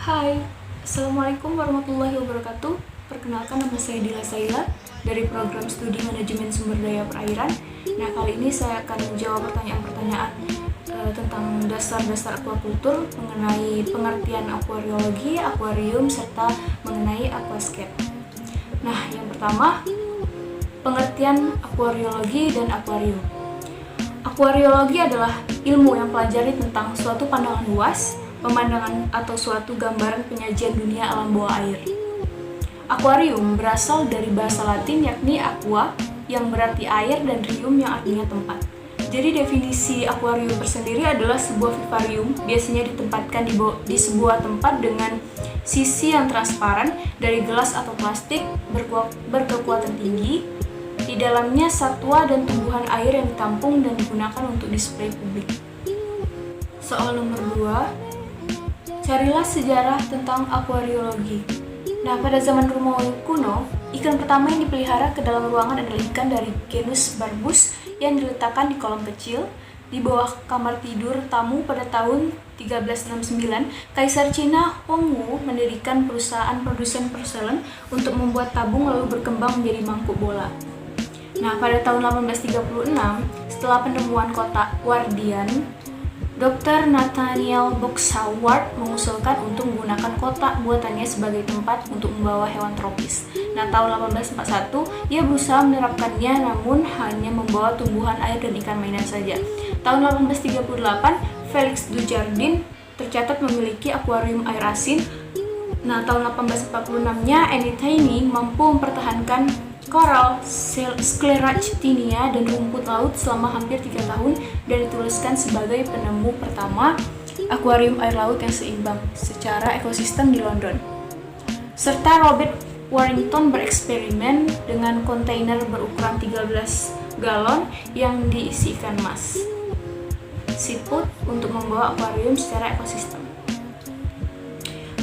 Hai, Assalamualaikum warahmatullahi wabarakatuh. Perkenalkan, nama saya Dila Saila dari program studi manajemen sumber daya perairan. Nah, kali ini saya akan menjawab pertanyaan-pertanyaan tentang dasar-dasar aquaculture mengenai pengertian akuariologi, akuarium, serta mengenai aquascape. Nah, yang pertama, pengertian akuariologi dan akuarium. Akuariologi adalah ilmu yang pelajari tentang suatu pandangan luas, pemandangan atau suatu gambaran penyajian dunia alam bawah air. Akuarium berasal dari bahasa Latin yakni aqua yang berarti air dan rium yang artinya tempat. Jadi definisi akuarium tersendiri adalah sebuah vivarium biasanya ditempatkan di sebuah tempat dengan sisi yang transparan dari gelas atau plastik berkekuatan tinggi. Di dalamnya satwa dan tumbuhan air yang ditampung dan digunakan untuk display publik. Soal nomor 2, carilah sejarah tentang akuariologi. Nah, pada zaman Romawi kuno, ikan pertama yang dipelihara ke dalam ruangan adalah ikan dari genus Barbus yang diletakkan di kolam kecil di bawah kamar tidur tamu pada tahun 1369. Kaisar Cina Hongwu mendirikan perusahaan produsen porselen untuk membuat tabung lalu berkembang menjadi mangkuk bola. Nah, pada tahun 1836, setelah penemuan kotak Wardian, Dr. Nathaniel Boxhaward mengusulkan untuk menggunakan kotak buatannya sebagai tempat untuk membawa hewan tropis. Nah, tahun 1841, ia berusaha menerapkannya namun hanya membawa tumbuhan air dan ikan mainan saja. Tahun 1838, Felix Dujardin tercatat memiliki akuarium air asin. Nah, tahun 1846-nya, Annie Taini mampu mempertahankan koral, Scleractinia, dan rumput laut selama hampir 3 tahun dan dituliskan sebagai penemu pertama akuarium air laut yang seimbang secara ekosistem di London. Serta Robert Warrington bereksperimen dengan kontainer berukuran 13 galon yang diisi ikan mas siput untuk membawa akuarium secara ekosistem.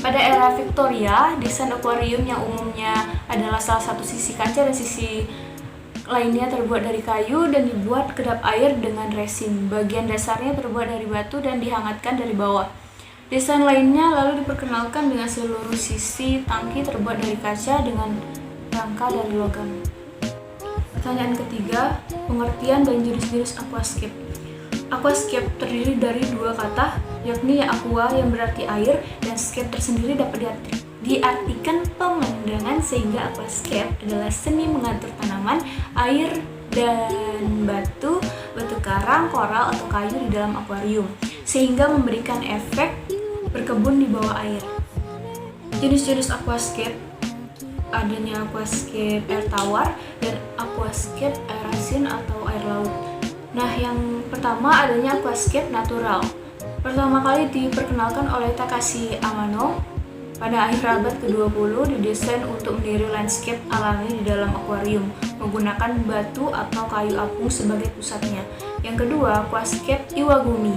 Pada era Victoria, desain akuarium yang umumnya adalah salah satu sisi kaca dan sisi lainnya terbuat dari kayu dan dibuat kedap air dengan resin. Bagian dasarnya terbuat dari batu dan dihangatkan dari bawah. Desain lainnya lalu diperkenalkan dengan seluruh sisi tangki terbuat dari kaca dengan rangka dari logam. Pertanyaan ketiga, pengertian dan jenis-jenis aquascape. Aquascape terdiri dari 2 kata, yakni aqua yang berarti air dan scape tersendiri dapat diartikan pemandangan, sehingga aquascape adalah seni mengatur tanaman, air, dan batu karang, koral, atau kayu di dalam akuarium, sehingga memberikan efek berkebun di bawah air. Jenis-jenis aquascape adanya aquascape air tawar dan aquascape air asin atau air laut. Nah, yang pertama adanya aquascape natural. Pertama kali diperkenalkan oleh Takashi Amano pada akhir abad ke-20, didesain untuk meniru landscape alami di dalam akuarium menggunakan batu atau kayu apung sebagai pusatnya. Yang kedua, aquascape Iwagumi.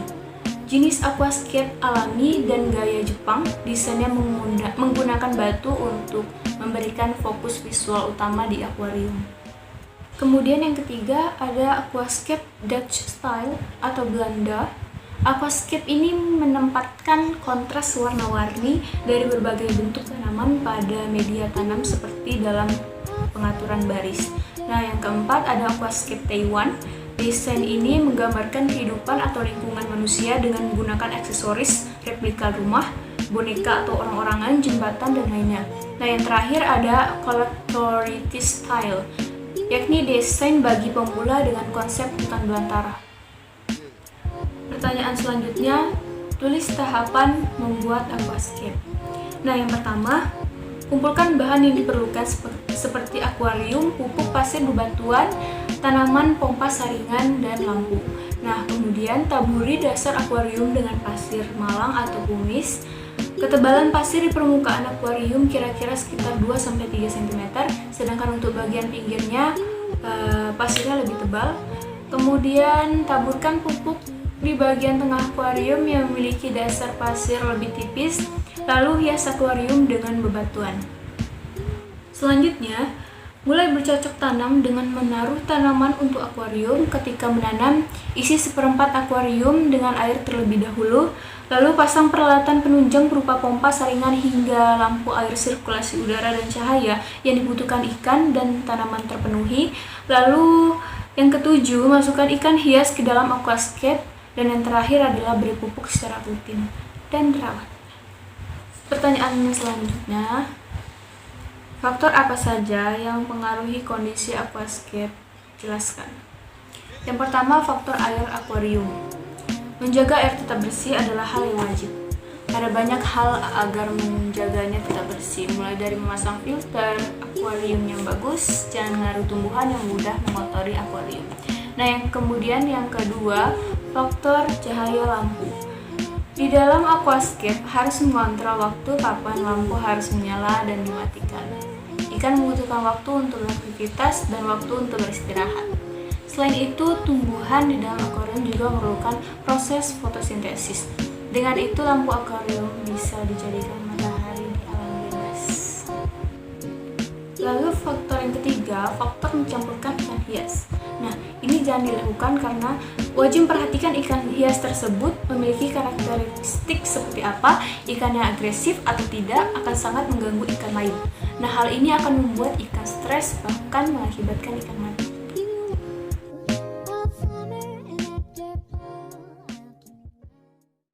Jenis aquascape alami dan gaya Jepang, desainnya menggunakan batu untuk memberikan fokus visual utama di akuarium. Kemudian yang ketiga ada aquascape Dutch style atau Belanda. Aquascape ini menempatkan kontras warna-warni dari berbagai bentuk tanaman pada media tanam seperti dalam pengaturan baris. Nah, yang keempat ada aquascape Taiwan. Desain ini menggambarkan kehidupan atau lingkungan manusia dengan menggunakan aksesoris, replika rumah, boneka atau orang-orangan, jembatan, dan lainnya. Nah, yang terakhir ada collectority style, yakni desain bagi pemula dengan konsep hutan belantara. Pertanyaan selanjutnya, tulis tahapan membuat aquascape. Nah, yang pertama, kumpulkan bahan yang diperlukan seperti akuarium, pupuk, pasir, bebatuan, tanaman, pompa saringan, dan lampu. Nah, kemudian taburi dasar akuarium dengan pasir malang atau kumis. Ketebalan pasir di permukaan akuarium kira-kira sekitar 2-3 cm, sedangkan untuk bagian pinggirnya pasirnya lebih tebal. Kemudian taburkan pupuk di bagian tengah akuarium yang memiliki dasar pasir lebih tipis, lalu hias akuarium dengan bebatuan. Selanjutnya, mulai bercocok tanam dengan menaruh tanaman untuk akuarium. Ketika menanam, isi 1/4 akuarium dengan air terlebih dahulu, Lalu pasang peralatan penunjang berupa pompa, saringan, hingga lampu air sirkulasi udara dan cahaya yang dibutuhkan ikan dan tanaman terpenuhi. Lalu yang ketujuh, masukkan ikan hias ke dalam aquascape. Dan yang terakhir adalah beri pupuk secara rutin dan rawat. Pertanyaan selanjutnya, faktor apa saja yang mempengaruhi kondisi aquascape? Jelaskan. Yang pertama, faktor air akuarium. Menjaga air tetap bersih adalah hal yang wajib. Ada banyak hal agar menjaganya tetap bersih, mulai dari memasang filter, akuarium yang bagus, jangan menaruh tumbuhan yang mudah mengotori akuarium. Nah, yang kedua, faktor cahaya lampu. Di dalam aquascape harus mengontrol waktu kapan lampu harus menyala dan dimatikan. Ikan membutuhkan waktu untuk beraktivitas dan waktu untuk beristirahat. Selain itu, tumbuhan di dalam akuarium juga memerlukan proses fotosintesis. Dengan itu, lampu akuarium bisa dijadikan matahari di alam bebas. Lalu faktor yang ketiga, faktor mencampurkan ikan hias. Nah, ini jangan dilakukan karena wajib perhatikan ikan hias tersebut memiliki karakteristik seperti apa. Ikan yang agresif atau tidak akan sangat mengganggu ikan lain. Nah, hal ini akan membuat ikan stres, bahkan mengakibatkan ikan mati.